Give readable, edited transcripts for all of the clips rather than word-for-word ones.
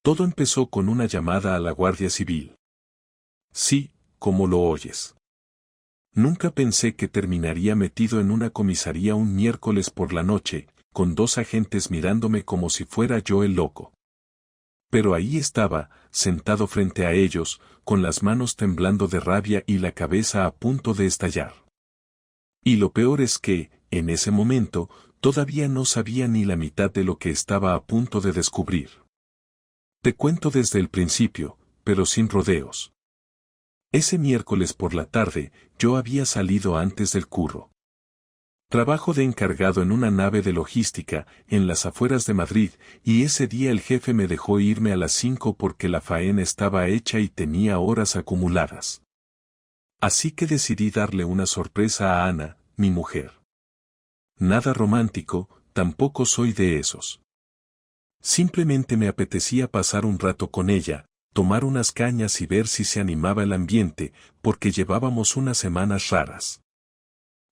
Todo empezó con una llamada a la Guardia Civil. Sí, como lo oyes. Nunca pensé que terminaría metido en una comisaría un miércoles por la noche, con 2 agentes mirándome como si fuera yo el loco. Pero ahí estaba, sentado frente a ellos, con las manos temblando de rabia y la cabeza a punto de estallar. Y lo peor es que, en ese momento, todavía no sabía ni la mitad de lo que estaba a punto de descubrir. Te cuento desde el principio, pero sin rodeos. Ese miércoles por la tarde, yo había salido antes del curro. Trabajo de encargado en una nave de logística, en las afueras de Madrid, y ese día el jefe me dejó irme a las 5 porque la faena estaba hecha y tenía horas acumuladas. Así que decidí darle una sorpresa a Ana, mi mujer. Nada romántico, tampoco soy de esos. Simplemente me apetecía pasar un rato con ella, tomar unas cañas y ver si se animaba el ambiente, porque llevábamos unas semanas raras.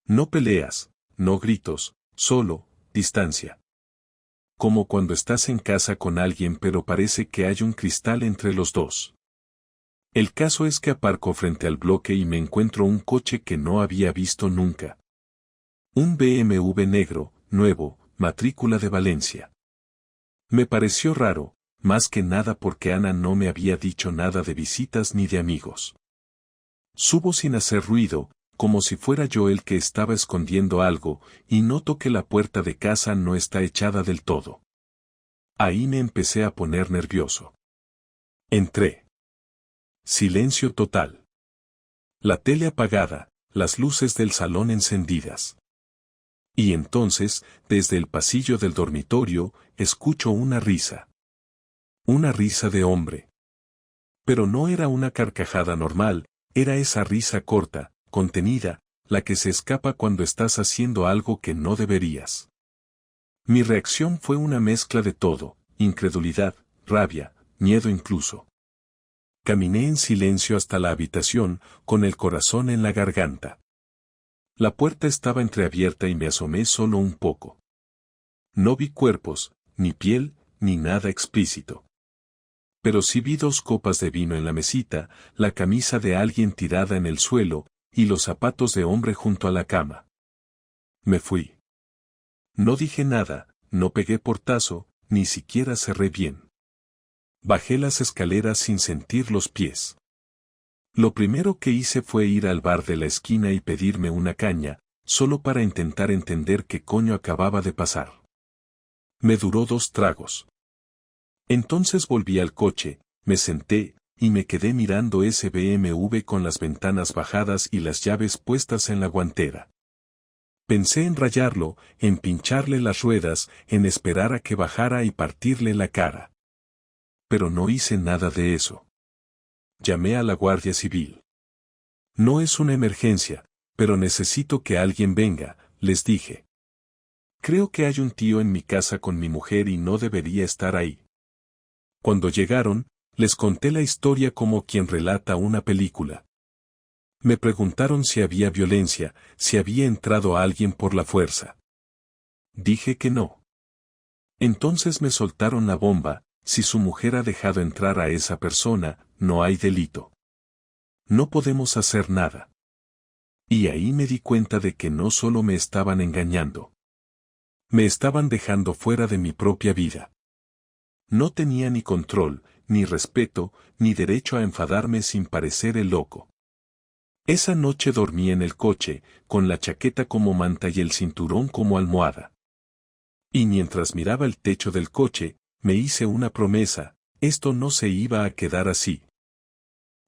No peleas, no gritos, solo, distancia. Como cuando estás en casa con alguien pero parece que hay un cristal entre los dos. El caso es que aparco frente al bloque y me encuentro un coche que no había visto nunca. Un BMW negro, nuevo, matrícula de Valencia. Me pareció raro, más que nada porque Ana no me había dicho nada de visitas ni de amigos. Subo sin hacer ruido, como si fuera yo el que estaba escondiendo algo, y noto que la puerta de casa no está echada del todo. Ahí me empecé a poner nervioso. Entré. Silencio total. La tele apagada, las luces del salón encendidas. Y entonces, desde el pasillo del dormitorio, escucho una risa. Una risa de hombre. Pero no era una carcajada normal, era esa risa corta, contenida, la que se escapa cuando estás haciendo algo que no deberías. Mi reacción fue una mezcla de todo, incredulidad, rabia, miedo incluso. Caminé en silencio hasta la habitación, con el corazón en la garganta. La puerta estaba entreabierta y me asomé solo un poco. No vi cuerpos, ni piel, ni nada explícito. Pero sí vi 2 copas de vino en la mesita, la camisa de alguien tirada en el suelo, y los zapatos de hombre junto a la cama. Me fui. No dije nada, no pegué portazo, ni siquiera cerré bien. Bajé las escaleras sin sentir los pies. Lo primero que hice fue ir al bar de la esquina y pedirme una caña, solo para intentar entender qué coño acababa de pasar. Me duró 2 tragos. Entonces volví al coche, me senté, y me quedé mirando ese BMW con las ventanas bajadas y las llaves puestas en la guantera. Pensé en rayarlo, en pincharle las ruedas, en esperar a que bajara y partirle la cara. Pero no hice nada de eso. Llamé a la Guardia Civil. No es una emergencia, pero necesito que alguien venga, les dije. Creo que hay un tío en mi casa con mi mujer y no debería estar ahí. Cuando llegaron, les conté la historia como quien relata una película. Me preguntaron si había violencia, si había entrado alguien por la fuerza. Dije que no. Entonces me soltaron la bomba: si su mujer ha dejado entrar a esa persona, no hay delito. No podemos hacer nada. Y ahí me di cuenta de que no solo me estaban engañando. Me estaban dejando fuera de mi propia vida. No tenía ni control, ni respeto, ni derecho a enfadarme sin parecer el loco. Esa noche dormí en el coche, con la chaqueta como manta y el cinturón como almohada. Y mientras miraba el techo del coche, me hice una promesa: esto no se iba a quedar así.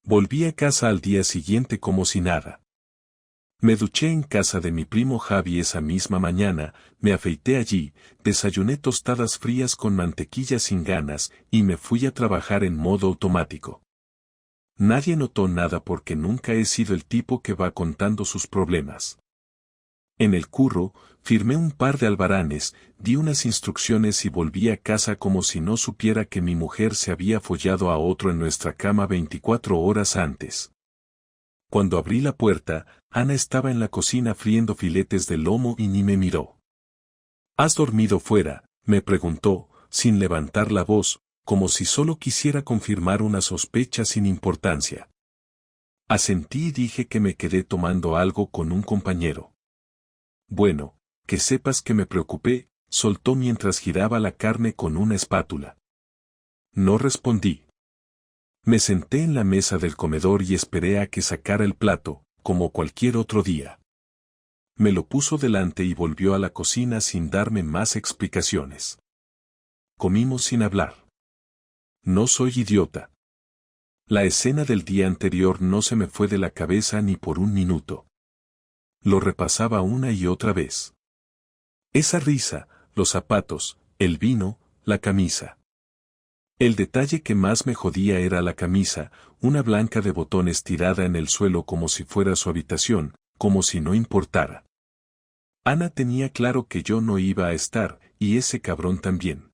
Volví a casa al día siguiente como si nada. Me duché en casa de mi primo Javi esa misma mañana, me afeité allí, desayuné tostadas frías con mantequilla sin ganas, y me fui a trabajar en modo automático. Nadie notó nada porque nunca he sido el tipo que va contando sus problemas. En el curro, firmé un par de albaranes, di unas instrucciones y volví a casa como si no supiera que mi mujer se había follado a otro en nuestra cama 24 horas antes. Cuando abrí la puerta, Ana estaba en la cocina friendo filetes de lomo y ni me miró. ¿Has dormido fuera?, me preguntó, sin levantar la voz, como si solo quisiera confirmar una sospecha sin importancia. Asentí y dije que me quedé tomando algo con un compañero. Bueno, que sepas que me preocupé, soltó mientras giraba la carne con una espátula. No respondí. Me senté en la mesa del comedor y esperé a que sacara el plato, como cualquier otro día. Me lo puso delante y volvió a la cocina sin darme más explicaciones. Comimos sin hablar. No soy idiota. La escena del día anterior no se me fue de la cabeza ni por un minuto. Lo repasaba una y otra vez. Esa risa, los zapatos, el vino, la camisa. El detalle que más me jodía era la camisa, una blanca de botones tirada en el suelo como si fuera su habitación, como si no importara. Ana tenía claro que yo no iba a estar, y ese cabrón también.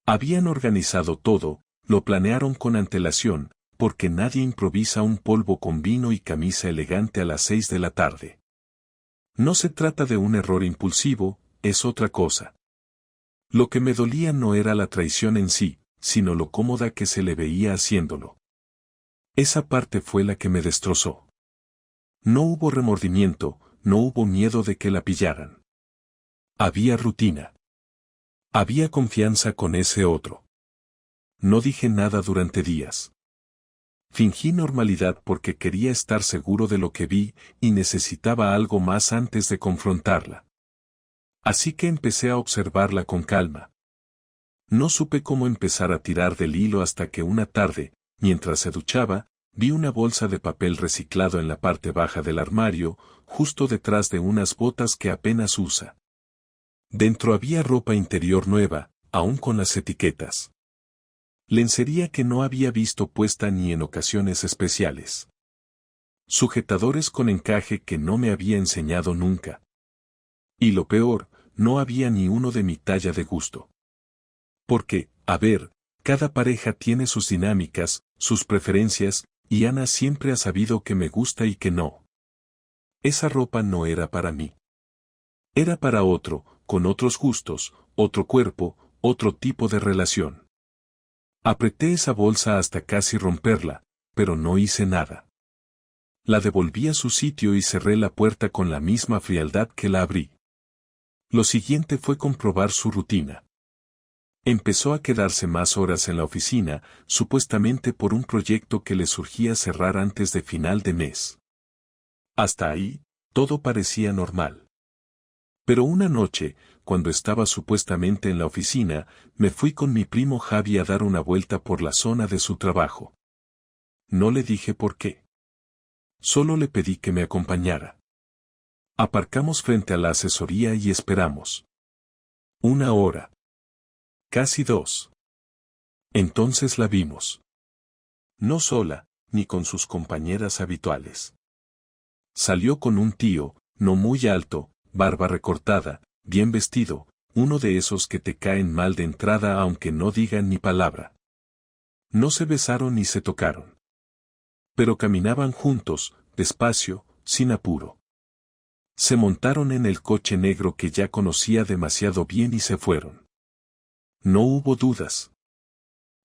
Habían organizado todo, lo planearon con antelación, porque nadie improvisa un polvo con vino y camisa elegante a las 6 de la tarde. No se trata de un error impulsivo, es otra cosa. Lo que me dolía no era la traición en sí, sino lo cómoda que se le veía haciéndolo. Esa parte fue la que me destrozó. No hubo remordimiento, no hubo miedo de que la pillaran. Había rutina. Había confianza con ese otro. No dije nada durante días. Fingí normalidad porque quería estar seguro de lo que vi y necesitaba algo más antes de confrontarla. Así que empecé a observarla con calma. No supe cómo empezar a tirar del hilo hasta que una tarde, mientras se duchaba, vi una bolsa de papel reciclado en la parte baja del armario, justo detrás de unas botas que apenas usa. Dentro había ropa interior nueva, aún con las etiquetas. Lencería que no había visto puesta ni en ocasiones especiales. Sujetadores con encaje que no me había enseñado nunca. Y lo peor, no había ni uno de mi talla de gusto. Porque, a ver, cada pareja tiene sus dinámicas, sus preferencias, y Ana siempre ha sabido que me gusta y que no. Esa ropa no era para mí. Era para otro, con otros gustos, otro cuerpo, otro tipo de relación. Apreté esa bolsa hasta casi romperla, pero no hice nada. La devolví a su sitio y cerré la puerta con la misma frialdad que la abrí. Lo siguiente fue comprobar su rutina. Empezó a quedarse más horas en la oficina, supuestamente por un proyecto que le surgía cerrar antes de final de mes. Hasta ahí, todo parecía normal. Pero una noche, cuando estaba supuestamente en la oficina, me fui con mi primo Javi a dar una vuelta por la zona de su trabajo. No le dije por qué. Solo le pedí que me acompañara. Aparcamos frente a la asesoría y esperamos. 1 hora. Casi 2. Entonces la vimos. No sola, ni con sus compañeras habituales. Salió con un tío, no muy alto, barba recortada, bien vestido, uno de esos que te caen mal de entrada aunque no digan ni palabra. No se besaron ni se tocaron. Pero caminaban juntos, despacio, sin apuro. Se montaron en el coche negro que ya conocía demasiado bien y se fueron. No hubo dudas.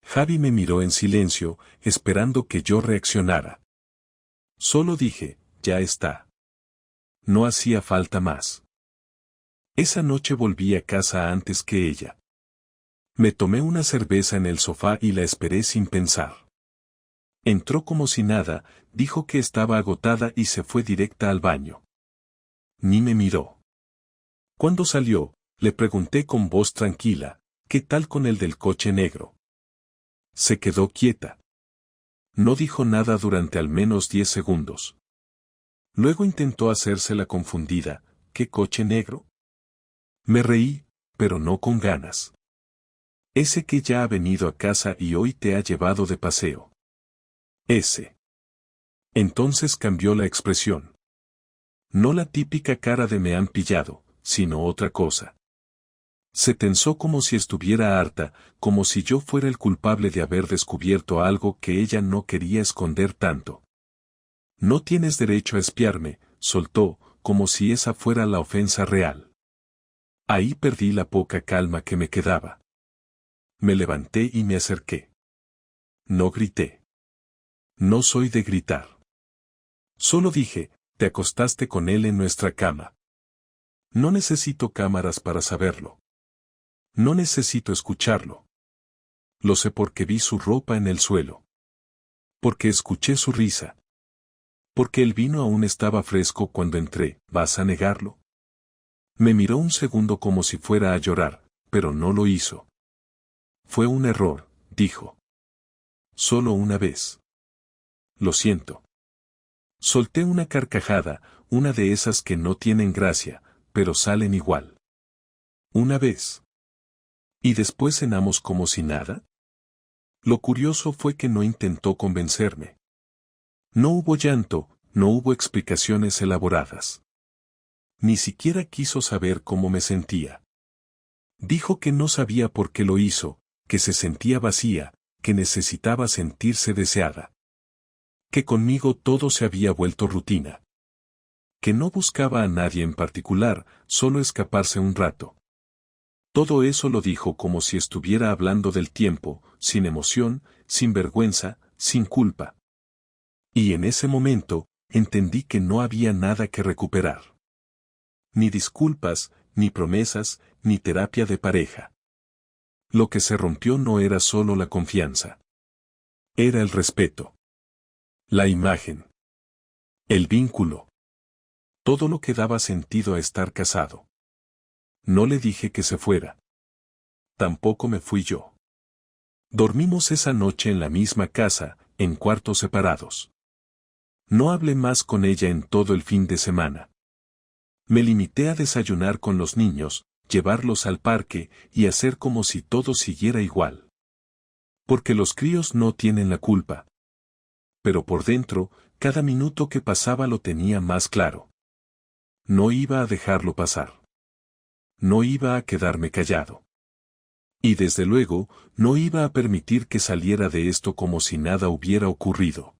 Javi me miró en silencio, esperando que yo reaccionara. Solo dije, ya está. No hacía falta más. Esa noche volví a casa antes que ella. Me tomé una cerveza en el sofá y la esperé sin pensar. Entró como si nada, dijo que estaba agotada y se fue directa al baño. Ni me miró. Cuando salió, le pregunté con voz tranquila, ¿qué tal con el del coche negro? Se quedó quieta. No dijo nada durante al menos 10 segundos. Luego intentó hacerse la confundida, ¿qué coche negro? Me reí, pero no con ganas. Ese que ya ha venido a casa y hoy te ha llevado de paseo. Ese. Entonces cambió la expresión. No la típica cara de me han pillado, sino otra cosa. Se tensó como si estuviera harta, como si yo fuera el culpable de haber descubierto algo que ella no quería esconder tanto. No tienes derecho a espiarme, soltó, como si esa fuera la ofensa real. Ahí perdí la poca calma que me quedaba. Me levanté y me acerqué. No grité. No soy de gritar. Solo dije, te acostaste con él en nuestra cama. No necesito cámaras para saberlo. No necesito escucharlo. Lo sé porque vi su ropa en el suelo. Porque escuché su risa. Porque el vino aún estaba fresco cuando entré. ¿Vas a negarlo? Me miró un segundo como si fuera a llorar, pero no lo hizo. Fue un error, dijo. Solo una vez. Lo siento. Solté una carcajada, una de esas que no tienen gracia, pero salen igual. Una vez. ¿Y después cenamos como si nada? Lo curioso fue que no intentó convencerme. No hubo llanto, no hubo explicaciones elaboradas. Ni siquiera quiso saber cómo me sentía. Dijo que no sabía por qué lo hizo, que se sentía vacía, que necesitaba sentirse deseada. Que conmigo todo se había vuelto rutina. Que no buscaba a nadie en particular, solo escaparse un rato. Todo eso lo dijo como si estuviera hablando del tiempo, sin emoción, sin vergüenza, sin culpa. Y en ese momento, entendí que no había nada que recuperar. Ni disculpas, ni promesas, ni terapia de pareja. Lo que se rompió no era solo la confianza. Era el respeto. La imagen. El vínculo. Todo lo que daba sentido a estar casado. No le dije que se fuera. Tampoco me fui yo. Dormimos esa noche en la misma casa, en cuartos separados. No hablé más con ella en todo el fin de semana. Me limité a desayunar con los niños, llevarlos al parque y hacer como si todo siguiera igual. Porque los críos no tienen la culpa. Pero por dentro, cada minuto que pasaba lo tenía más claro. No iba a dejarlo pasar. No iba a quedarme callado. Y desde luego, no iba a permitir que saliera de esto como si nada hubiera ocurrido.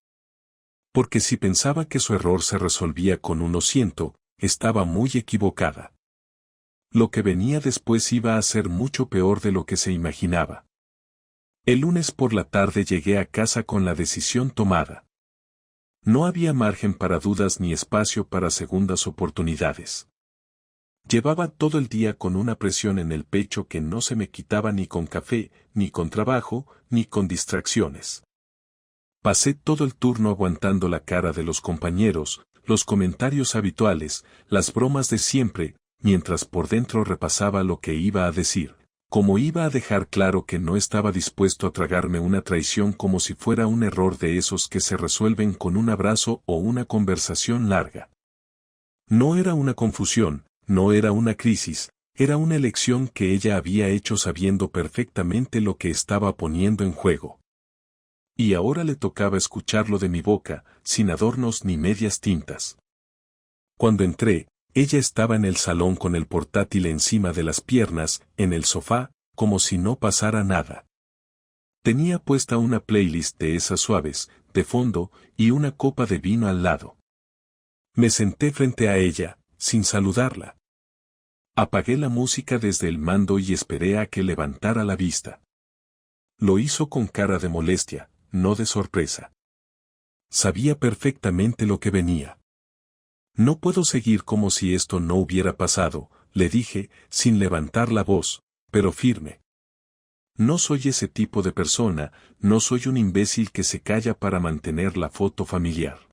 Porque si pensaba que su error se resolvía con un lo siento, estaba muy equivocada. Lo que venía después iba a ser mucho peor de lo que se imaginaba. El lunes por la tarde llegué a casa con la decisión tomada. No había margen para dudas ni espacio para segundas oportunidades. Llevaba todo el día con una presión en el pecho que no se me quitaba ni con café, ni con trabajo, ni con distracciones. Pasé todo el turno aguantando la cara de los compañeros, los comentarios habituales, las bromas de siempre, mientras por dentro repasaba lo que iba a decir, como iba a dejar claro que no estaba dispuesto a tragarme una traición como si fuera un error de esos que se resuelven con un abrazo o una conversación larga. No era una confusión. No era una crisis, era una elección que ella había hecho sabiendo perfectamente lo que estaba poniendo en juego. Y ahora le tocaba escucharlo de mi boca, sin adornos ni medias tintas. Cuando entré, ella estaba en el salón con el portátil encima de las piernas, en el sofá, como si no pasara nada. Tenía puesta una playlist de esas suaves, de fondo, y una copa de vino al lado. Me senté frente a ella, sin saludarla. Apagué la música desde el mando y esperé a que levantara la vista. Lo hizo con cara de molestia, no de sorpresa. Sabía perfectamente lo que venía. No puedo seguir como si esto no hubiera pasado, le dije, sin levantar la voz, pero firme. No soy ese tipo de persona, no soy un imbécil que se calla para mantener la foto familiar.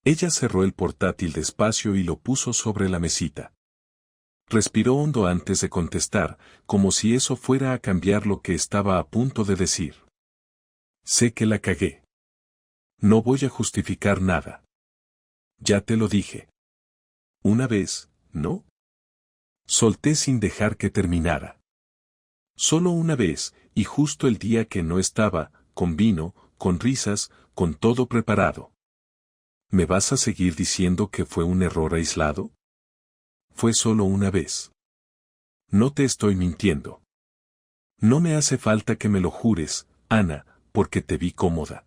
Ella cerró el portátil despacio y lo puso sobre la mesita. Respiró hondo antes de contestar, como si eso fuera a cambiar lo que estaba a punto de decir. Sé que la cagué. No voy a justificar nada. Ya te lo dije. Una vez, ¿no? Solté sin dejar que terminara. Solo una vez, y justo el día que no estaba, con vino, con risas, con todo preparado. ¿Me vas a seguir diciendo que fue un error aislado? Fue solo una vez. No te estoy mintiendo. No me hace falta que me lo jures, Ana, porque te vi cómoda.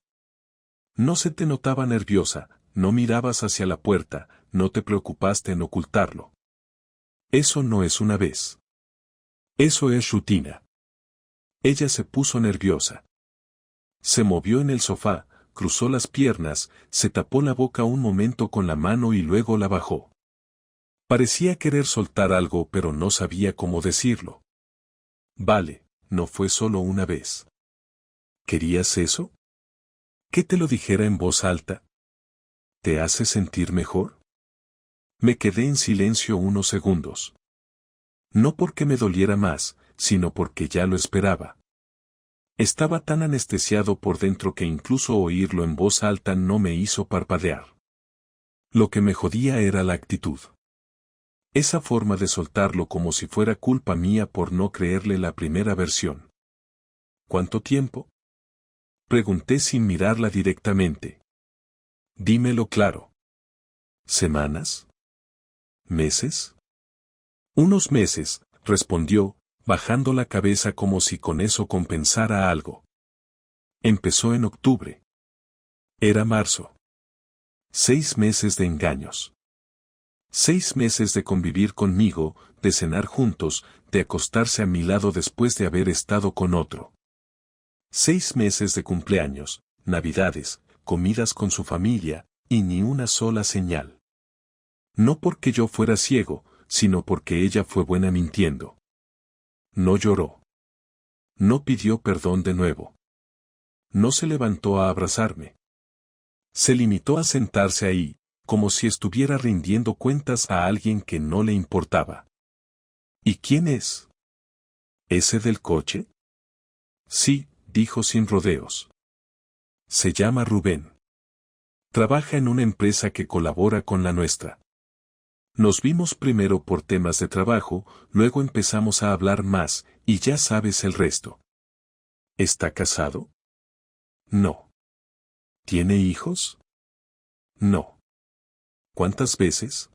No se te notaba nerviosa, no mirabas hacia la puerta, no te preocupaste en ocultarlo. Eso no es una vez. Eso es rutina. Ella se puso nerviosa. Se movió en el sofá, cruzó las piernas, se tapó la boca un momento con la mano y luego la bajó. Parecía querer soltar algo pero no sabía cómo decirlo. Vale, no fue solo una vez. ¿Querías eso? ¿Que te lo dijera en voz alta? ¿Te hace sentir mejor? Me quedé en silencio unos segundos. No porque me doliera más, sino porque ya lo esperaba. Estaba tan anestesiado por dentro que incluso oírlo en voz alta no me hizo parpadear. Lo que me jodía era la actitud. Esa forma de soltarlo como si fuera culpa mía por no creerle la primera versión. ¿Cuánto tiempo? Pregunté sin mirarla directamente. Dímelo claro. ¿Semanas? ¿Meses? Unos meses, respondió, bajando la cabeza como si con eso compensara algo. Empezó en octubre. Era marzo. 6 meses de engaños. 6 meses de convivir conmigo, de cenar juntos, de acostarse a mi lado después de haber estado con otro. 6 meses de cumpleaños, navidades, comidas con su familia, y ni una sola señal. No porque yo fuera ciego, sino porque ella fue buena mintiendo. No lloró. No pidió perdón de nuevo. No se levantó a abrazarme. Se limitó a sentarse ahí, como si estuviera rindiendo cuentas a alguien que no le importaba. ¿Y quién es? ¿Ese del coche? Sí, dijo sin rodeos. Se llama Rubén. Trabaja en una empresa que colabora con la nuestra. Nos vimos primero por temas de trabajo, luego empezamos a hablar más, y ya sabes el resto. ¿Está casado? No. ¿Tiene hijos? No. ¿Cuántas veces?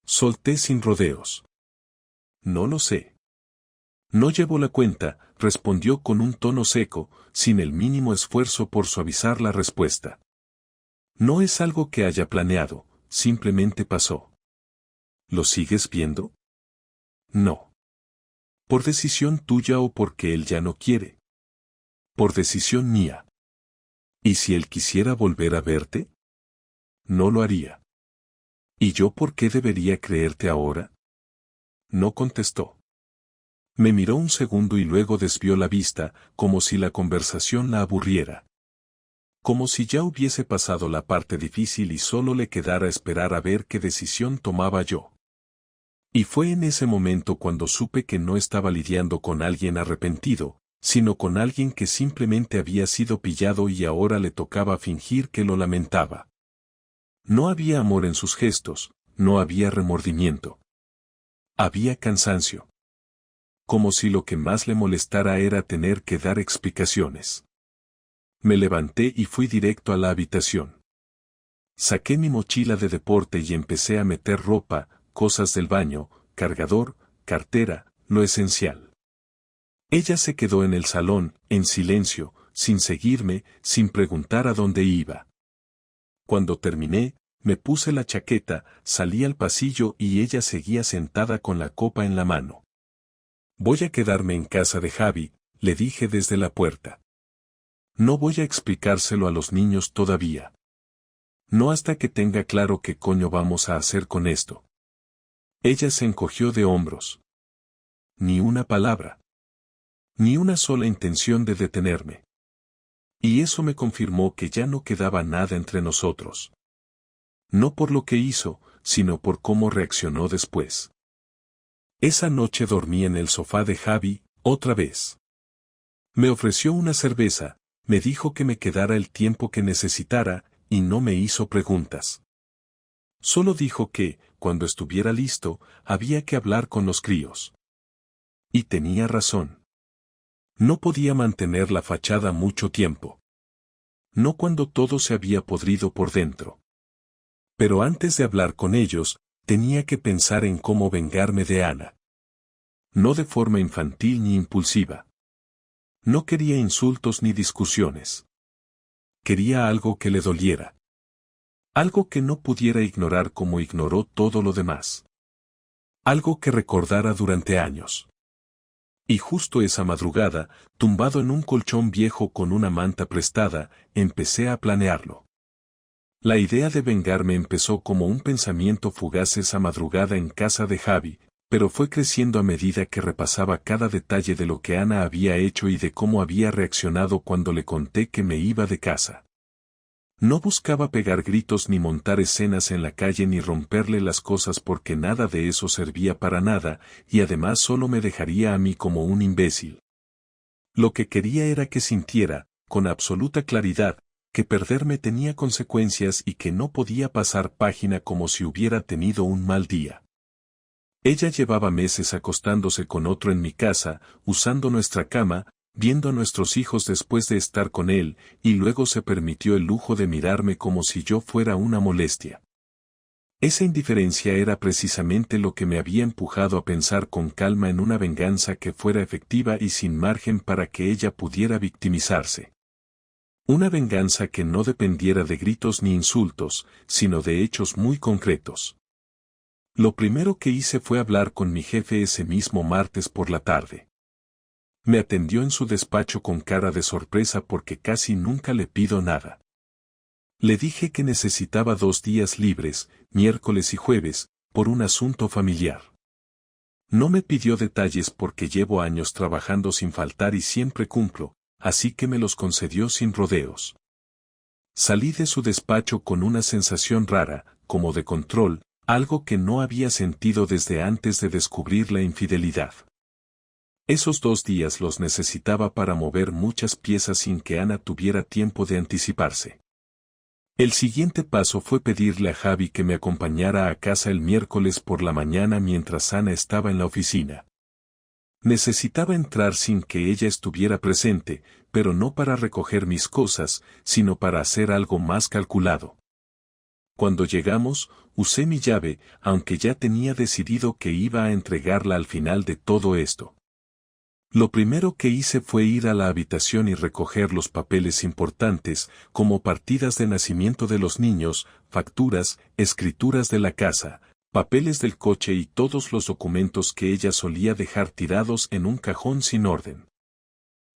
Solté sin rodeos. No lo sé. No llevo la cuenta, respondió con un tono seco, sin el mínimo esfuerzo por suavizar la respuesta. No es algo que haya planeado, simplemente pasó. ¿Lo sigues viendo? No. ¿Por decisión tuya o porque él ya no quiere? Por decisión mía. ¿Y si él quisiera volver a verte? No lo haría. ¿Y yo por qué debería creerte ahora? No contestó. Me miró un segundo y luego desvió la vista, como si la conversación la aburriera. Como si ya hubiese pasado la parte difícil y solo le quedara esperar a ver qué decisión tomaba yo. Y fue en ese momento cuando supe que no estaba lidiando con alguien arrepentido, sino con alguien que simplemente había sido pillado y ahora le tocaba fingir que lo lamentaba. No había amor en sus gestos, no había remordimiento. Había cansancio. Como si lo que más le molestara era tener que dar explicaciones. Me levanté y fui directo a la habitación. Saqué mi mochila de deporte y empecé a meter ropa, cosas del baño, cargador, cartera, lo esencial. Ella se quedó en el salón, en silencio, sin seguirme, sin preguntar a dónde iba. Cuando terminé, me puse la chaqueta, salí al pasillo y ella seguía sentada con la copa en la mano. Voy a quedarme en casa de Javi, le dije desde la puerta. No voy a explicárselo a los niños todavía. No hasta que tenga claro qué coño vamos a hacer con esto. Ella se encogió de hombros. Ni una palabra. Ni una sola intención de detenerme. Y eso me confirmó que ya no quedaba nada entre nosotros. No por lo que hizo, sino por cómo reaccionó después. Esa noche dormí en el sofá de Javi, otra vez. Me ofreció una cerveza, me dijo que me quedara el tiempo que necesitara, y no me hizo preguntas. Solo dijo que, cuando estuviera listo, había que hablar con los críos. Y tenía razón. No podía mantener la fachada mucho tiempo. No cuando todo se había podrido por dentro. Pero antes de hablar con ellos, tenía que pensar en cómo vengarme de Ana. No de forma infantil ni impulsiva. No quería insultos ni discusiones. Quería algo que le doliera. Algo que no pudiera ignorar como ignoró todo lo demás. Algo que recordara durante años. Y justo esa madrugada, tumbado en un colchón viejo con una manta prestada, empecé a planearlo. La idea de vengarme empezó como un pensamiento fugaz esa madrugada en casa de Javi, pero fue creciendo a medida que repasaba cada detalle de lo que Ana había hecho y de cómo había reaccionado cuando le conté que me iba de casa. No buscaba pegar gritos ni montar escenas en la calle ni romperle las cosas porque nada de eso servía para nada, y además solo me dejaría a mí como un imbécil. Lo que quería era que sintiera, con absoluta claridad, que perderme tenía consecuencias y que no podía pasar página como si hubiera tenido un mal día. Ella llevaba meses acostándose con otro en mi casa, usando nuestra cama, viendo a nuestros hijos después de estar con él, y luego se permitió el lujo de mirarme como si yo fuera una molestia. Esa indiferencia era precisamente lo que me había empujado a pensar con calma en una venganza que fuera efectiva y sin margen para que ella pudiera victimizarse. Una venganza que no dependiera de gritos ni insultos, sino de hechos muy concretos. Lo primero que hice fue hablar con mi jefe ese mismo martes por la tarde. Me atendió en su despacho con cara de sorpresa porque casi nunca le pido nada. Le dije que necesitaba 2 días libres, miércoles y jueves, por un asunto familiar. No me pidió detalles porque llevo años trabajando sin faltar y siempre cumplo, así que me los concedió sin rodeos. Salí de su despacho con una sensación rara, como de control, algo que no había sentido desde antes de descubrir la infidelidad. Esos 2 días los necesitaba para mover muchas piezas sin que Ana tuviera tiempo de anticiparse. El siguiente paso fue pedirle a Javi que me acompañara a casa el miércoles por la mañana mientras Ana estaba en la oficina. Necesitaba entrar sin que ella estuviera presente, pero no para recoger mis cosas, sino para hacer algo más calculado. Cuando llegamos, usé mi llave, aunque ya tenía decidido que iba a entregarla al final de todo esto. Lo primero que hice fue ir a la habitación y recoger los papeles importantes, como partidas de nacimiento de los niños, facturas, escrituras de la casa, papeles del coche y todos los documentos que ella solía dejar tirados en un cajón sin orden.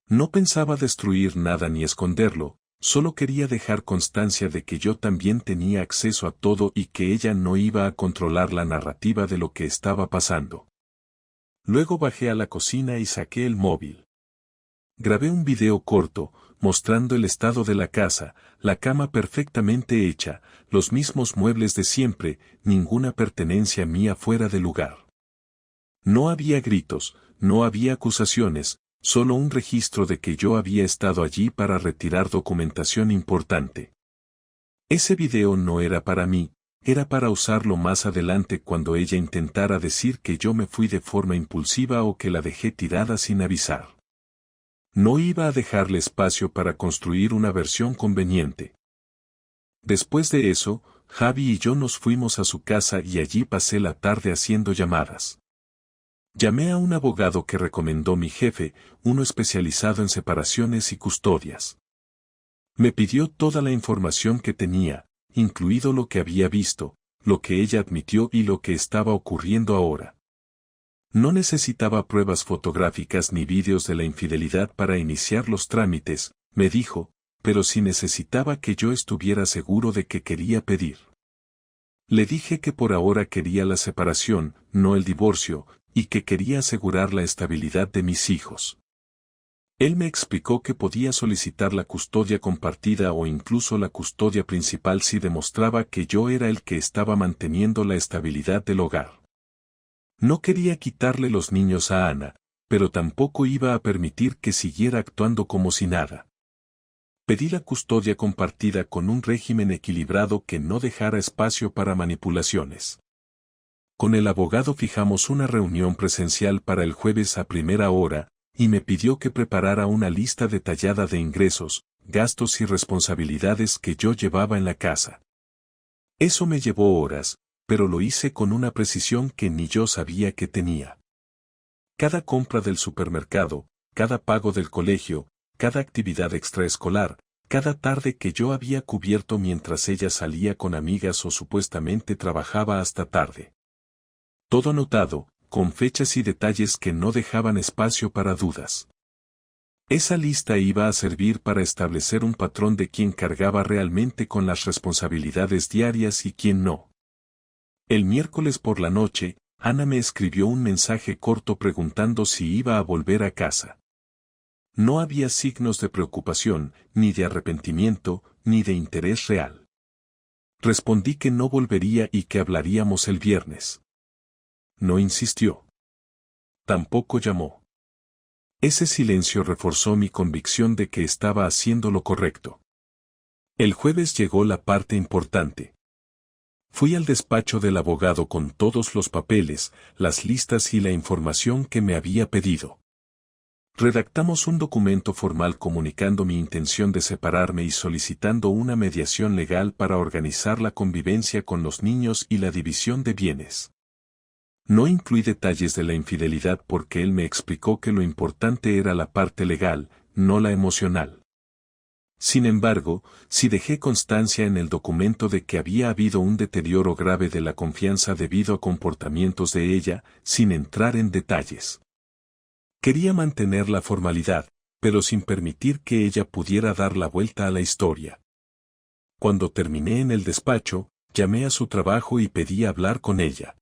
No pensaba destruir nada ni esconderlo, solo quería dejar constancia de que yo también tenía acceso a todo y que ella no iba a controlar la narrativa de lo que estaba pasando. Luego bajé a la cocina y saqué el móvil. Grabé un video corto, mostrando el estado de la casa, la cama perfectamente hecha, los mismos muebles de siempre, ninguna pertenencia mía fuera de lugar. No había gritos, no había acusaciones, solo un registro de que yo había estado allí para retirar documentación importante. Ese video no era para mí, era para usarlo más adelante cuando ella intentara decir que yo me fui de forma impulsiva o que la dejé tirada sin avisar. No iba a dejarle espacio para construir una versión conveniente. Después de eso, Javi y yo nos fuimos a su casa y allí pasé la tarde haciendo llamadas. Llamé a un abogado que recomendó mi jefe, uno especializado en separaciones y custodias. Me pidió toda la información que tenía, incluido lo que había visto, lo que ella admitió y lo que estaba ocurriendo ahora. No necesitaba pruebas fotográficas ni vídeos de la infidelidad para iniciar los trámites, me dijo, pero sí necesitaba que yo estuviera seguro de que quería pedir. Le dije que por ahora quería la separación, no el divorcio, y que quería asegurar la estabilidad de mis hijos. Él me explicó que podía solicitar la custodia compartida o incluso la custodia principal si demostraba que yo era el que estaba manteniendo la estabilidad del hogar. No quería quitarle los niños a Ana, pero tampoco iba a permitir que siguiera actuando como si nada. Pedí la custodia compartida con un régimen equilibrado que no dejara espacio para manipulaciones. Con el abogado fijamos una reunión presencial para el jueves a primera hora, y me pidió que preparara una lista detallada de ingresos, gastos y responsabilidades que yo llevaba en la casa. Eso me llevó horas, pero lo hice con una precisión que ni yo sabía que tenía. Cada compra del supermercado, cada pago del colegio, cada actividad extraescolar, cada tarde que yo había cubierto mientras ella salía con amigas o supuestamente trabajaba hasta tarde. Todo anotado, con fechas y detalles que no dejaban espacio para dudas. Esa lista iba a servir para establecer un patrón de quién cargaba realmente con las responsabilidades diarias y quién no. El miércoles por la noche, Ana me escribió un mensaje corto preguntando si iba a volver a casa. No había signos de preocupación, ni de arrepentimiento, ni de interés real. Respondí que no volvería y que hablaríamos el viernes. No insistió. Tampoco llamó. Ese silencio reforzó mi convicción de que estaba haciendo lo correcto. El jueves llegó la parte importante. Fui al despacho del abogado con todos los papeles, las listas y la información que me había pedido. Redactamos un documento formal comunicando mi intención de separarme y solicitando una mediación legal para organizar la convivencia con los niños y la división de bienes. No incluí detalles de la infidelidad porque él me explicó que lo importante era la parte legal, no la emocional. Sin embargo, sí dejé constancia en el documento de que había habido un deterioro grave de la confianza debido a comportamientos de ella, sin entrar en detalles. Quería mantener la formalidad, pero sin permitir que ella pudiera dar la vuelta a la historia. Cuando terminé en el despacho, llamé a su trabajo y pedí hablar con ella.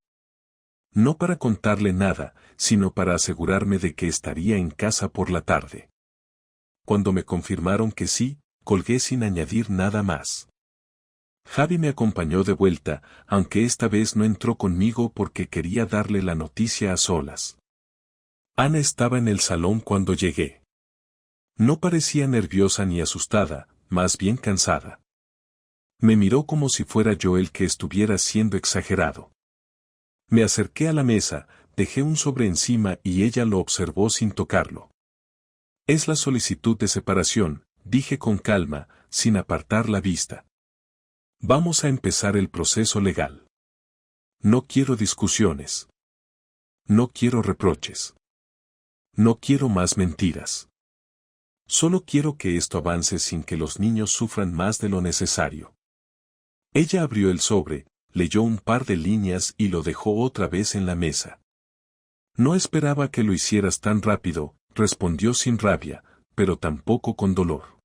No para contarle nada, sino para asegurarme de que estaría en casa por la tarde. Cuando me confirmaron que sí, colgué sin añadir nada más. Javi me acompañó de vuelta, aunque esta vez no entró conmigo porque quería darle la noticia a solas. Ana estaba en el salón cuando llegué. No parecía nerviosa ni asustada, más bien cansada. Me miró como si fuera yo el que estuviera siendo exagerado. Me acerqué a la mesa, dejé un sobre encima y ella lo observó sin tocarlo. Es la solicitud de separación, dije con calma, sin apartar la vista. Vamos a empezar el proceso legal. No quiero discusiones. No quiero reproches. No quiero más mentiras. Solo quiero que esto avance sin que los niños sufran más de lo necesario. Ella abrió el sobre, leyó un par de líneas y lo dejó otra vez en la mesa. No esperaba que lo hicieras tan rápido, respondió sin rabia, pero tampoco con dolor.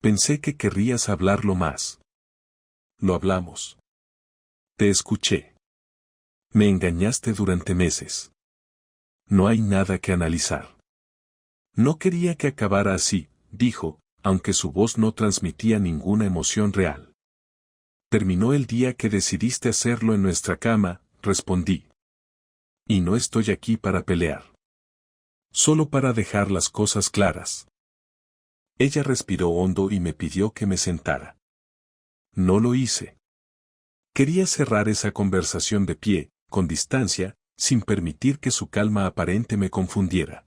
Pensé que querrías hablarlo más. Lo hablamos. Te escuché. Me engañaste durante meses. No hay nada que analizar. No quería que acabara así, dijo, aunque su voz no transmitía ninguna emoción real. Terminó el día que decidiste hacerlo en nuestra cama, respondí. Y no estoy aquí para pelear. Solo para dejar las cosas claras. Ella respiró hondo y me pidió que me sentara. No lo hice. Quería cerrar esa conversación de pie, con distancia, sin permitir que su calma aparente me confundiera.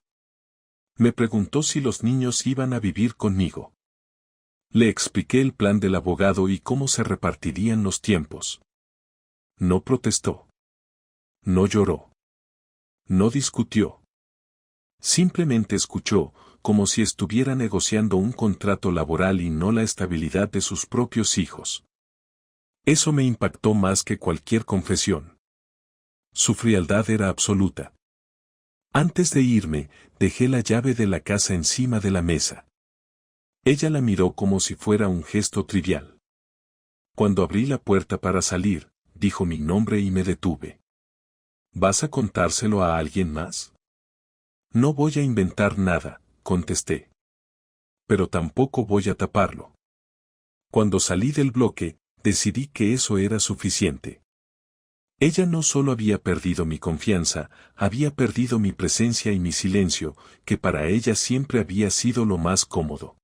Me preguntó si los niños iban a vivir conmigo. Le expliqué el plan del abogado y cómo se repartirían los tiempos. No protestó. No lloró. No discutió. Simplemente escuchó, como si estuviera negociando un contrato laboral y no la estabilidad de sus propios hijos. Eso me impactó más que cualquier confesión. Su frialdad era absoluta. Antes de irme, dejé la llave de la casa encima de la mesa. Ella la miró como si fuera un gesto trivial. Cuando abrí la puerta para salir, dijo mi nombre y me detuve. ¿Vas a contárselo a alguien más? No voy a inventar nada, contesté. Pero tampoco voy a taparlo. Cuando salí del bloque, decidí que eso era suficiente. Ella no solo había perdido mi confianza, había perdido mi presencia y mi silencio, que para ella siempre había sido lo más cómodo.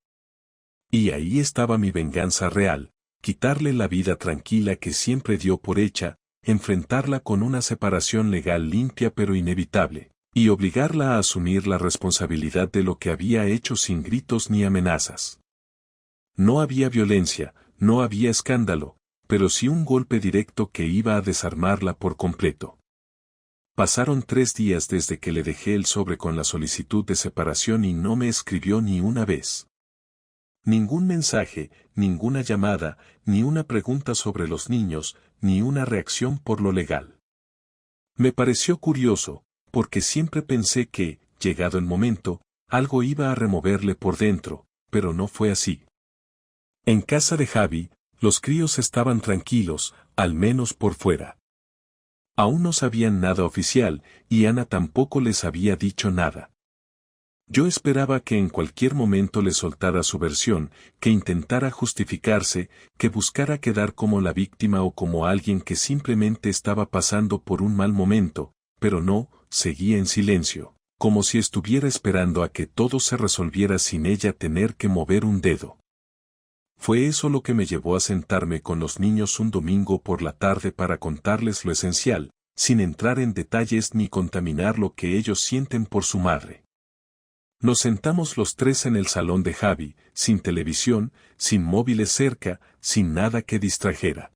Y ahí estaba mi venganza real, quitarle la vida tranquila que siempre dio por hecha, enfrentarla con una separación legal limpia pero inevitable, y obligarla a asumir la responsabilidad de lo que había hecho sin gritos ni amenazas. No había violencia, no había escándalo, pero sí un golpe directo que iba a desarmarla por completo. Pasaron 3 días desde que le dejé el sobre con la solicitud de separación y no me escribió ni una vez. Ningún mensaje, ninguna llamada, ni una pregunta sobre los niños, ni una reacción por lo legal. Me pareció curioso, porque siempre pensé que, llegado el momento, algo iba a removerle por dentro, pero no fue así. En casa de Javi, los críos estaban tranquilos, al menos por fuera. Aún no sabían nada oficial, y Ana tampoco les había dicho nada. Yo esperaba que en cualquier momento le soltara su versión, que intentara justificarse, que buscara quedar como la víctima o como alguien que simplemente estaba pasando por un mal momento, pero no, seguía en silencio, como si estuviera esperando a que todo se resolviera sin ella tener que mover un dedo. Fue eso lo que me llevó a sentarme con los niños un domingo por la tarde para contarles lo esencial, sin entrar en detalles ni contaminar lo que ellos sienten por su madre. Nos sentamos los tres en el salón de Javi, sin televisión, sin móviles cerca, sin nada que distrajera.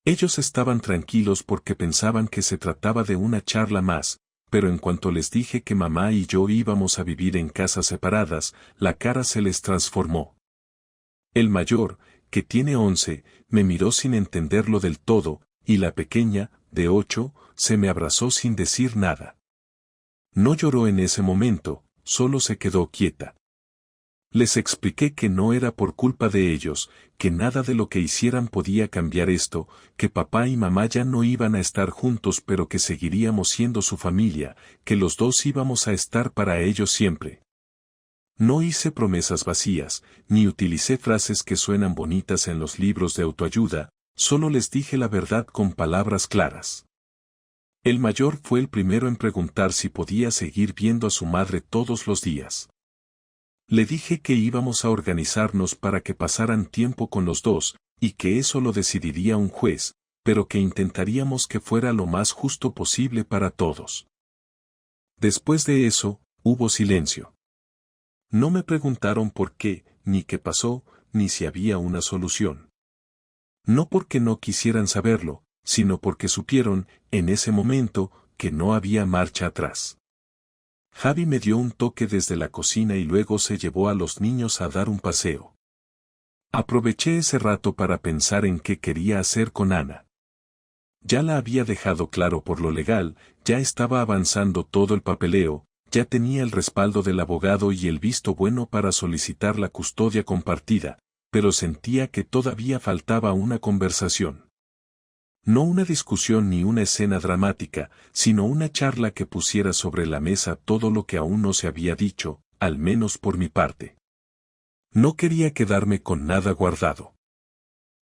Ellos estaban tranquilos porque pensaban que se trataba de una charla más, pero en cuanto les dije que mamá y yo íbamos a vivir en casas separadas, la cara se les transformó. El mayor, que tiene 11, me miró sin entenderlo del todo, y la pequeña, de 8, se me abrazó sin decir nada. No lloró en ese momento, solo se quedó quieta. Les expliqué que no era por culpa de ellos, que nada de lo que hicieran podía cambiar esto, que papá y mamá ya no iban a estar juntos pero que seguiríamos siendo su familia, que los dos íbamos a estar para ellos siempre. No hice promesas vacías, ni utilicé frases que suenan bonitas en los libros de autoayuda, solo les dije la verdad con palabras claras. El mayor fue el primero en preguntar si podía seguir viendo a su madre todos los días. Le dije que íbamos a organizarnos para que pasaran tiempo con los dos, y que eso lo decidiría un juez, pero que intentaríamos que fuera lo más justo posible para todos. Después de eso, hubo silencio. No me preguntaron por qué, ni qué pasó, ni si había una solución. No porque no quisieran saberlo, sino porque supieron, en ese momento, que no había marcha atrás. Javi me dio un toque desde la cocina y luego se llevó a los niños a dar un paseo. Aproveché ese rato para pensar en qué quería hacer con Ana. Ya la había dejado claro por lo legal, ya estaba avanzando todo el papeleo, ya tenía el respaldo del abogado y el visto bueno para solicitar la custodia compartida, pero sentía que todavía faltaba una conversación. No una discusión ni una escena dramática, sino una charla que pusiera sobre la mesa todo lo que aún no se había dicho, al menos por mi parte. No quería quedarme con nada guardado.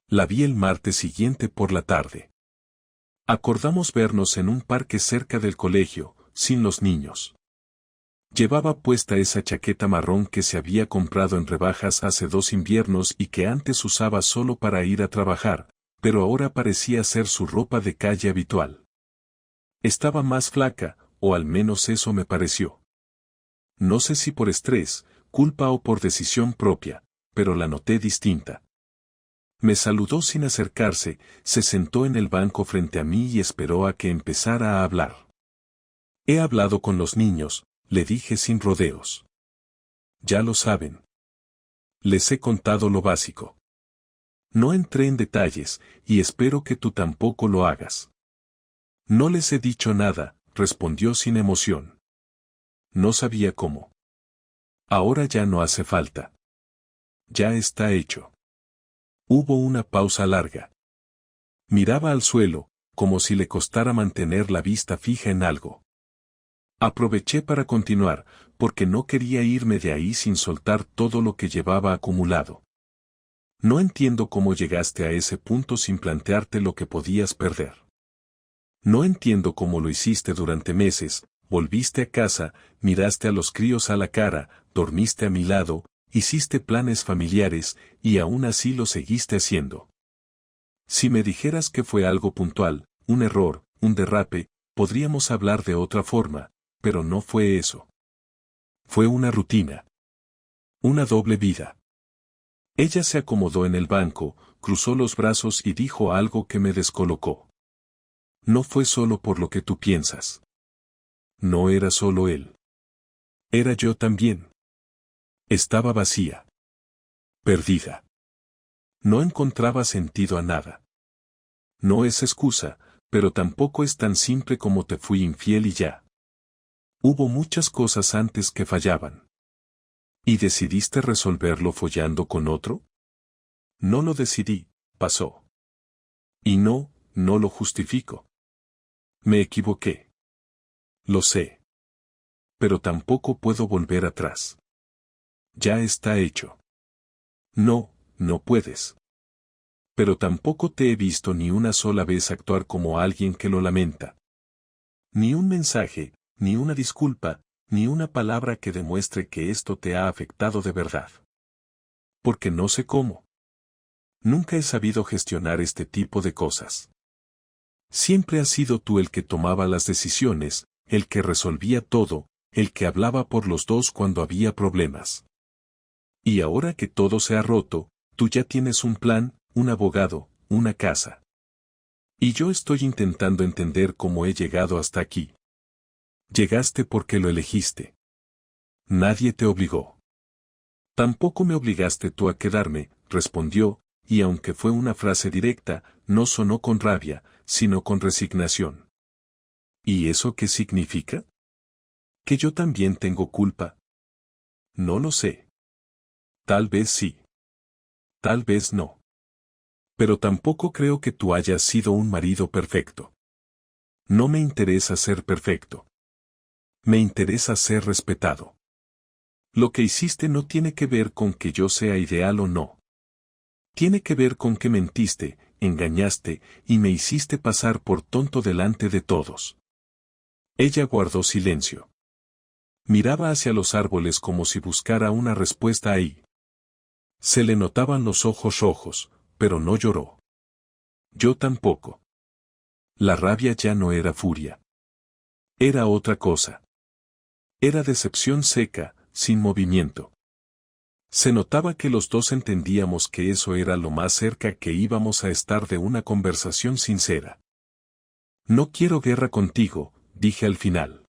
La vi el martes siguiente por la tarde. Acordamos vernos en un parque cerca del colegio, sin los niños. Llevaba puesta esa chaqueta marrón que se había comprado en rebajas hace 2 inviernos y que antes usaba solo para ir a trabajar, pero ahora parecía ser su ropa de calle habitual. Estaba más flaca, o al menos eso me pareció. No sé si por estrés, culpa o por decisión propia, pero la noté distinta. Me saludó sin acercarse, se sentó en el banco frente a mí y esperó a que empezara a hablar. He hablado con los niños, le dije sin rodeos. Ya lo saben. Les he contado lo básico. No entré en detalles, y espero que tú tampoco lo hagas. No les he dicho nada, respondió sin emoción. No sabía cómo. Ahora ya no hace falta. Ya está hecho. Hubo una pausa larga. Miraba al suelo, como si le costara mantener la vista fija en algo. Aproveché para continuar, porque no quería irme de ahí sin soltar todo lo que llevaba acumulado. No entiendo cómo llegaste a ese punto sin plantearte lo que podías perder. No entiendo cómo lo hiciste durante meses, volviste a casa, miraste a los críos a la cara, dormiste a mi lado, hiciste planes familiares, y aún así lo seguiste haciendo. Si me dijeras que fue algo puntual, un error, un derrape, podríamos hablar de otra forma, pero no fue eso. Fue una rutina. Una doble vida. Ella se acomodó en el banco, cruzó los brazos y dijo algo que me descolocó. No fue solo por lo que tú piensas. No era solo él. Era yo también. Estaba vacía. Perdida. No encontraba sentido a nada. No es excusa, Pero tampoco es tan simple como te fui infiel y ya. Hubo muchas cosas antes que fallaban. ¿Y decidiste resolverlo follando con otro? No lo decidí, pasó. Y no lo justifico. Me equivoqué. Lo sé. Pero tampoco puedo volver atrás. Ya está hecho. No puedes. Pero tampoco te he visto ni una sola vez actuar como alguien que lo lamenta. Ni un mensaje, ni una disculpa, ni una palabra que demuestre que esto te ha afectado de verdad. Porque no sé cómo. Nunca he sabido gestionar este tipo de cosas. Siempre has sido tú el que tomaba las decisiones, el que resolvía todo, el que hablaba por los dos cuando había problemas. Y ahora que todo se ha roto, tú ya tienes un plan, un abogado, una casa. Y yo estoy intentando entender cómo he llegado hasta aquí. Llegaste porque lo elegiste. Nadie te obligó. Tampoco me obligaste tú a quedarme, respondió, y aunque fue una frase directa, no sonó con rabia, sino con resignación. ¿Y eso qué significa? ¿Que yo también tengo culpa? No lo sé. Tal vez sí. Tal vez no. Pero tampoco creo que tú hayas sido un marido perfecto. No me interesa ser perfecto. Me interesa ser respetado. Lo que hiciste no tiene que ver con que yo sea ideal o no. Tiene que ver con que mentiste, engañaste, y me hiciste pasar por tonto delante de todos. Ella guardó silencio. Miraba hacia los árboles como si buscara una respuesta ahí. Se le notaban los ojos rojos, pero no lloró. Yo tampoco. La rabia ya no era furia. Era otra cosa. Era decepción seca, sin movimiento. Se notaba que los dos entendíamos que eso era lo más cerca que íbamos a estar de una conversación sincera. No quiero guerra contigo, dije al final.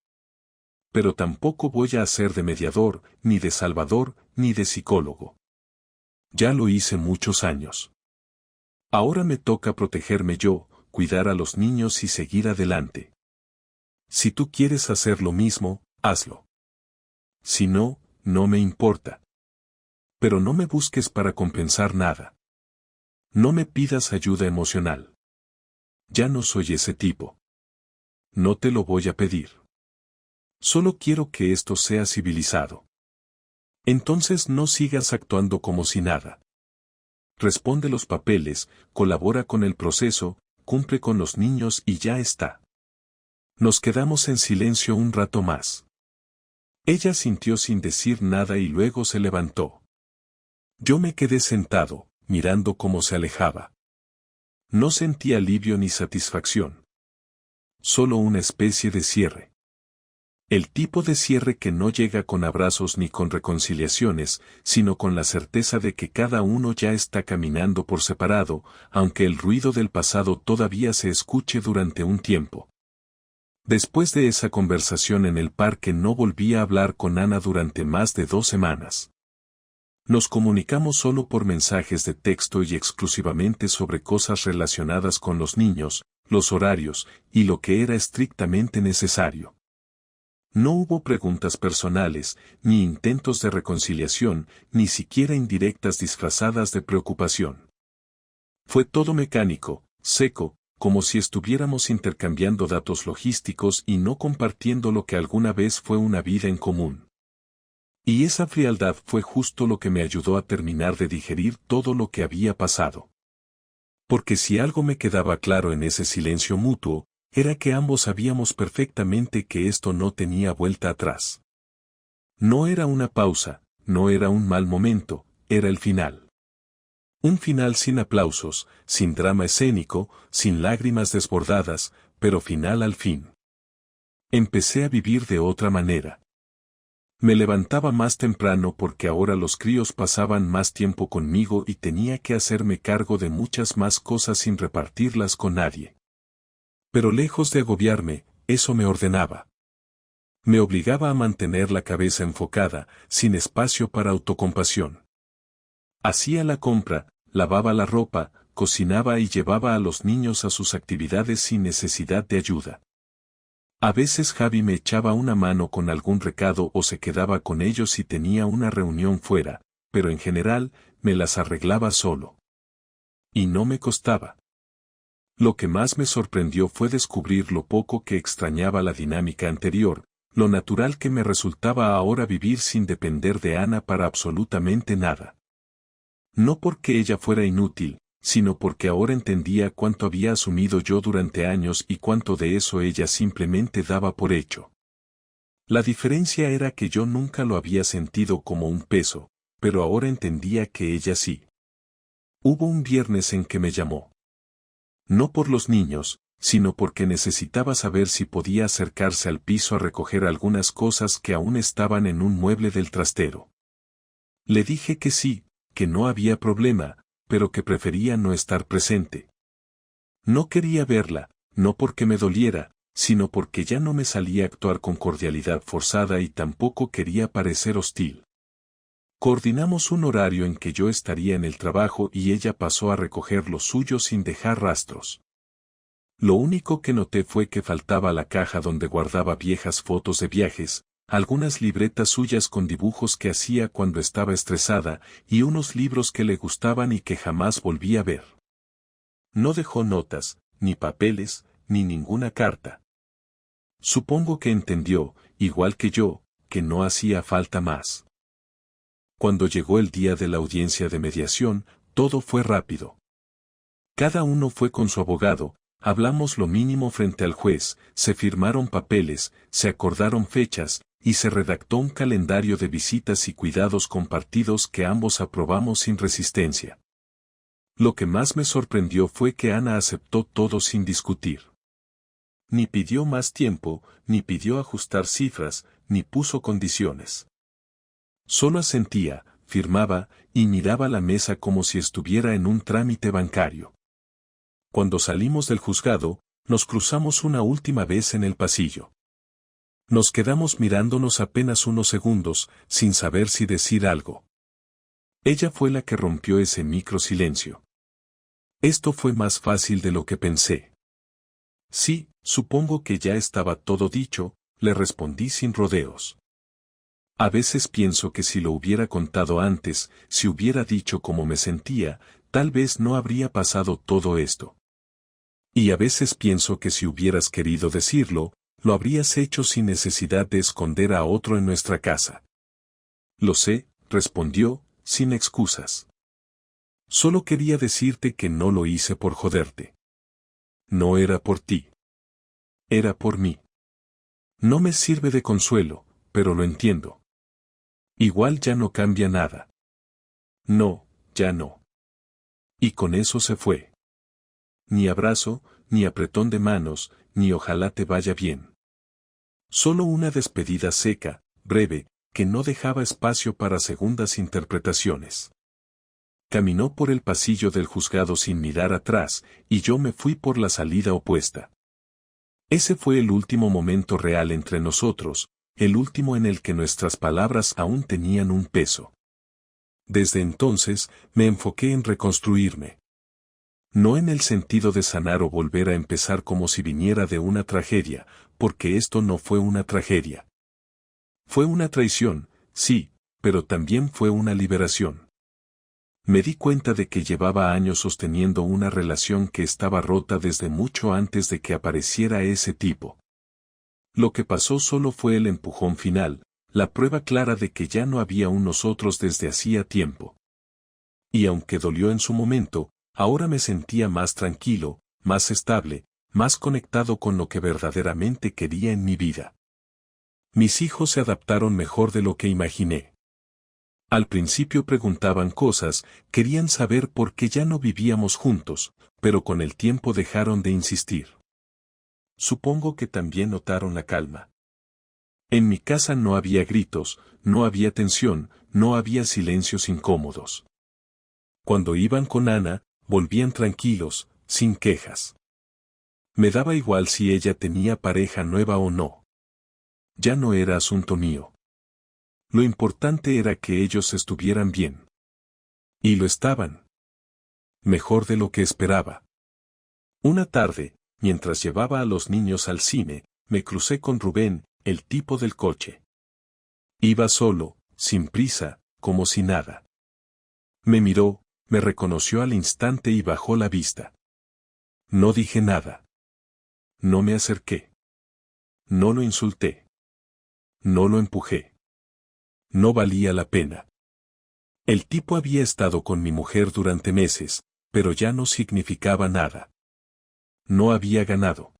Pero tampoco voy a hacer de mediador, ni de salvador, ni de psicólogo. Ya lo hice muchos años. Ahora me toca protegerme yo, cuidar a los niños y seguir adelante. Si tú quieres hacer lo mismo, hazlo. Si no, no me importa. Pero no me busques para compensar nada. No me pidas ayuda emocional. Ya no soy ese tipo. No te lo voy a pedir. Solo quiero que esto sea civilizado. Entonces no sigas actuando como si nada. Responde los papeles, colabora con el proceso, cumple con los niños y ya está. Nos quedamos en silencio un rato más. Ella sintió sin decir nada y luego se levantó. Yo me quedé sentado, mirando cómo se alejaba. No sentí alivio ni satisfacción. Solo una especie de cierre. El tipo de cierre que no llega con abrazos ni con reconciliaciones, sino con la certeza de que cada uno ya está caminando por separado, aunque el ruido del pasado todavía se escuche durante un tiempo. Después de esa conversación en el parque no volví a hablar con Ana durante más de 2 semanas. Nos comunicamos solo por mensajes de texto y exclusivamente sobre cosas relacionadas con los niños, los horarios, y lo que era estrictamente necesario. No hubo preguntas personales, ni intentos de reconciliación, ni siquiera indirectas disfrazadas de preocupación. Fue todo mecánico, seco, como si estuviéramos intercambiando datos logísticos y no compartiendo lo que alguna vez fue una vida en común. Y esa frialdad fue justo lo que me ayudó a terminar de digerir todo lo que había pasado. Porque si algo me quedaba claro en ese silencio mutuo, era que ambos sabíamos perfectamente que esto no tenía vuelta atrás. No era una pausa, no era un mal momento, era el final. Un final sin aplausos, sin drama escénico, sin lágrimas desbordadas, pero final al fin. Empecé a vivir de otra manera. Me levantaba más temprano porque ahora los críos pasaban más tiempo conmigo y tenía que hacerme cargo de muchas más cosas sin repartirlas con nadie. Pero lejos de agobiarme, eso me ordenaba. Me obligaba a mantener la cabeza enfocada, sin espacio para autocompasión. Hacía la compra, lavaba la ropa, cocinaba y llevaba a los niños a sus actividades sin necesidad de ayuda. A veces Javi me echaba una mano con algún recado o se quedaba con ellos si tenía una reunión fuera, pero en general, me las arreglaba solo. Y no me costaba. Lo que más me sorprendió fue descubrir lo poco que extrañaba la dinámica anterior, lo natural que me resultaba ahora vivir sin depender de Ana para absolutamente nada. No porque ella fuera inútil, sino porque ahora entendía cuánto había asumido yo durante años y cuánto de eso ella simplemente daba por hecho. La diferencia era que yo nunca lo había sentido como un peso, pero ahora entendía que ella sí. Hubo un viernes en que me llamó. No por los niños, sino porque necesitaba saber si podía acercarse al piso a recoger algunas cosas que aún estaban en un mueble del trastero. Le dije que sí, que no había problema, pero que prefería no estar presente. No quería verla, no porque me doliera, sino porque ya no me salía actuar con cordialidad forzada y tampoco quería parecer hostil. Coordinamos un horario en que yo estaría en el trabajo y ella pasó a recoger lo suyo sin dejar rastros. Lo único que noté fue que faltaba la caja donde guardaba viejas fotos de viajes, algunas libretas suyas con dibujos que hacía cuando estaba estresada y unos libros que le gustaban y que jamás volví a ver. No dejó notas, ni papeles, ni ninguna carta. Supongo que entendió, igual que yo, que no hacía falta más. Cuando llegó el día de la audiencia de mediación, todo fue rápido. Cada uno fue con su abogado, hablamos lo mínimo frente al juez, se firmaron papeles, se acordaron fechas, y se redactó un calendario de visitas y cuidados compartidos que ambos aprobamos sin resistencia. Lo que más me sorprendió fue que Ana aceptó todo sin discutir. Ni pidió más tiempo, ni pidió ajustar cifras, ni puso condiciones. Solo asentía, firmaba, y miraba la mesa como si estuviera en un trámite bancario. Cuando salimos del juzgado, nos cruzamos una última vez en el pasillo. Nos quedamos mirándonos apenas unos segundos, sin saber si decir algo. Ella fue la que rompió ese micro silencio. Esto fue más fácil de lo que pensé. Sí, supongo que ya estaba todo dicho, le respondí sin rodeos. A veces pienso que si lo hubiera contado antes, si hubiera dicho cómo me sentía, tal vez no habría pasado todo esto. Y a veces pienso que si hubieras querido decirlo, lo habrías hecho sin necesidad de esconder a otro en nuestra casa. Lo sé, respondió, sin excusas. Solo quería decirte que no lo hice por joderte. No era por ti. Era por mí. No me sirve de consuelo, pero lo entiendo. Igual ya no cambia nada. No, ya no. Y con eso se fue. Ni abrazo, ni apretón de manos, ni ojalá te vaya bien. Solo una despedida seca, breve, que no dejaba espacio para segundas interpretaciones. Caminó por el pasillo del juzgado sin mirar atrás, y yo me fui por la salida opuesta. Ese fue el último momento real entre nosotros, el último en el que nuestras palabras aún tenían un peso. Desde entonces, me enfoqué en reconstruirme. No en el sentido de sanar o volver a empezar como si viniera de una tragedia, porque esto no fue una tragedia. Fue una traición, sí, pero también fue una liberación. Me di cuenta de que llevaba años sosteniendo una relación que estaba rota desde mucho antes de que apareciera ese tipo. Lo que pasó solo fue el empujón final, la prueba clara de que ya no había un nosotros desde hacía tiempo. Y aunque dolió en su momento, ahora me sentía más tranquilo, más estable, más conectado con lo que verdaderamente quería en mi vida. Mis hijos se adaptaron mejor de lo que imaginé. Al principio preguntaban cosas, querían saber por qué ya no vivíamos juntos, pero con el tiempo dejaron de insistir. Supongo que también notaron la calma. En mi casa no había gritos, no había tensión, no había silencios incómodos. Cuando iban con Ana, volvían tranquilos, sin quejas. Me daba igual si ella tenía pareja nueva o no. Ya no era asunto mío. Lo importante era que ellos estuvieran bien. Y lo estaban. Mejor de lo que esperaba. Una tarde, mientras llevaba a los niños al cine, me crucé con Rubén, el tipo del coche. Iba solo, sin prisa, como si nada. Me miró, me reconoció al instante y bajó la vista. No dije nada. No me acerqué. No lo insulté. No lo empujé. No valía la pena. El tipo había estado con mi mujer durante meses, pero ya no significaba nada. No había ganado.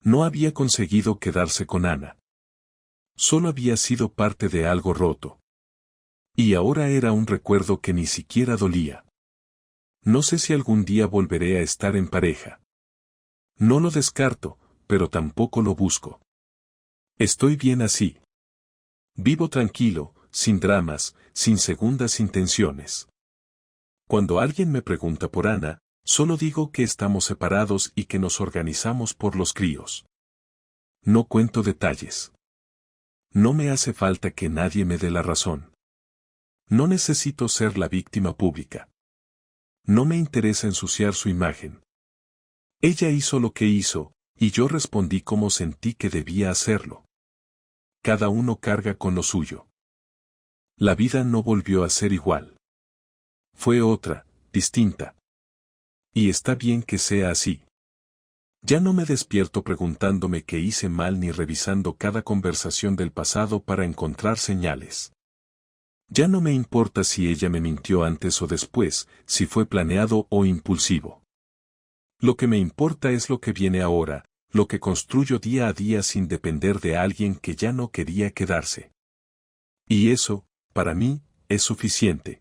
No había conseguido quedarse con Ana. Solo había sido parte de algo roto. Y ahora era un recuerdo que ni siquiera dolía. No sé si algún día volveré a estar en pareja. No lo descarto, pero tampoco lo busco. Estoy bien así. Vivo tranquilo, sin dramas, sin segundas intenciones. Cuando alguien me pregunta por Ana, solo digo que estamos separados y que nos organizamos por los críos. No cuento detalles. No me hace falta que nadie me dé la razón. No necesito ser la víctima pública. No me interesa ensuciar su imagen. Ella hizo lo que hizo, y yo respondí como sentí que debía hacerlo. Cada uno carga con lo suyo. La vida no volvió a ser igual. Fue otra, distinta. Y está bien que sea así. Ya no me despierto preguntándome qué hice mal ni revisando cada conversación del pasado para encontrar señales. Ya no me importa si ella me mintió antes o después, si fue planeado o impulsivo. Lo que me importa es lo que viene ahora, lo que construyo día a día sin depender de alguien que ya no quería quedarse. Y eso, para mí, es suficiente.